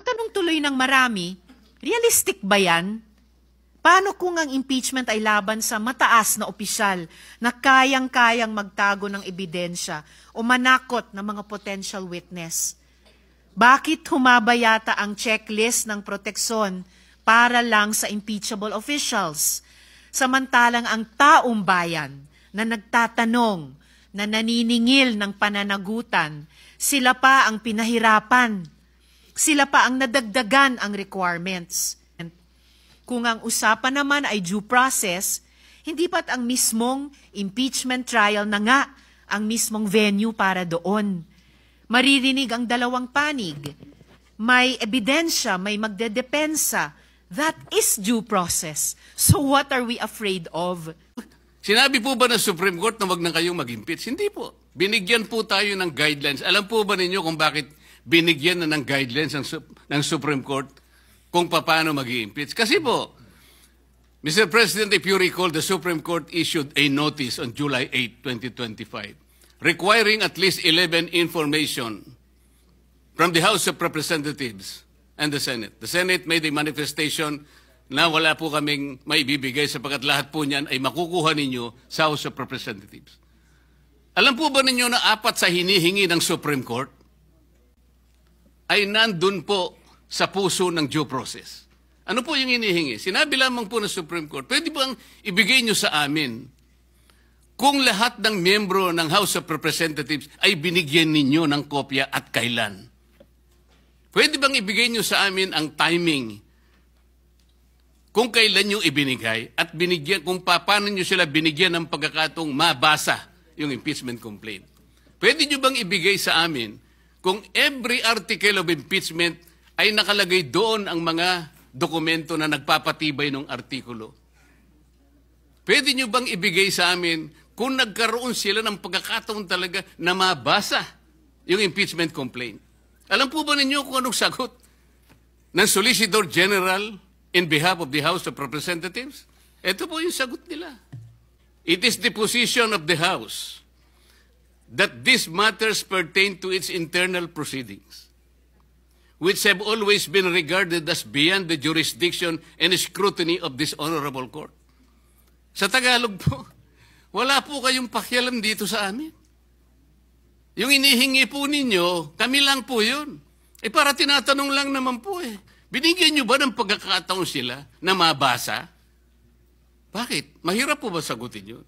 tanong tuloy ng marami, realistic ba yan? Paano kung ang impeachment ay laban sa mataas na opisyal na kayang-kayang magtago ng ebidensya o manakot ng mga potential witness? Bakit humaba yata ang checklist ng proteksyon para lang sa impeachable officials? Samantalang ang taong bayan na nagtatanong, na naniningil ng pananagutan, sila pa ang pinahirapan. Sila pa ang nadagdagan ang requirements. Kung ang usapan naman ay due process, hindi ba't ang mismong impeachment trial na nga ang mismong venue para doon? Maririnig ang dalawang panig. May ebidensya, may magdedepensa. That is due process. So what are we afraid of? Sinabi po ba ng Supreme Court na wag na kayong mag-impeach? Hindi po. Binigyan po tayo ng guidelines. Alam po ba ninyo kung bakit binigyan na ng guidelines ng Supreme Court kung paano mag-impeach? Kasi po, Mr. President, if you recall, the Supreme Court issued a notice on July 8, 2025, requiring at least 11 information from the House of Representatives and the Senate. The Senate made a manifestation na wala po kaming maibibigay sapagkat lahat po niyan ay makukuha ninyo sa House of Representatives. Alam po ba ninyo na 4 sa hinihingi ng Supreme Court ay nandun po sa puso ng due process? Ano po yung hinihingi? Sinabi lamang po ng Supreme Court, pwede bang ibigay nyo sa amin kung lahat ng miyembro ng House of Representatives ay binigyan ninyo ng kopya at kailan? Pwede bang ibigay nyo sa amin ang timing kung kailan nyo ibinigay at binigyan, kung paano nyo sila binigyan ng pagkakataong mabasa yung impeachment complaint? Pwede nyo bang ibigay sa amin kung every article of impeachment ay nakalagay doon ang mga dokumento na nagpapatibay ng artikulo? Pwede nyo bang ibigay sa amin kung nagkaroon sila ng pagkakataon talaga na mabasa yung impeachment complaint? Alam po ba ninyo kung anong sagot ng Solicitor General in behalf of the House of Representatives? Ito po yung sagot nila. It is the position of the House that these matters pertain to its internal proceedings, which have always been regarded as beyond the jurisdiction and scrutiny of this honorable court. Sa Tagalog po, wala po kayong pakialam dito sa amin. Yung inihingi po ninyo, kami lang po yun. Para tinatanong lang naman po Binigyan nyo ba ng pagkakataon sila na mabasa? Bakit? Mahirap po ba sagutin yun?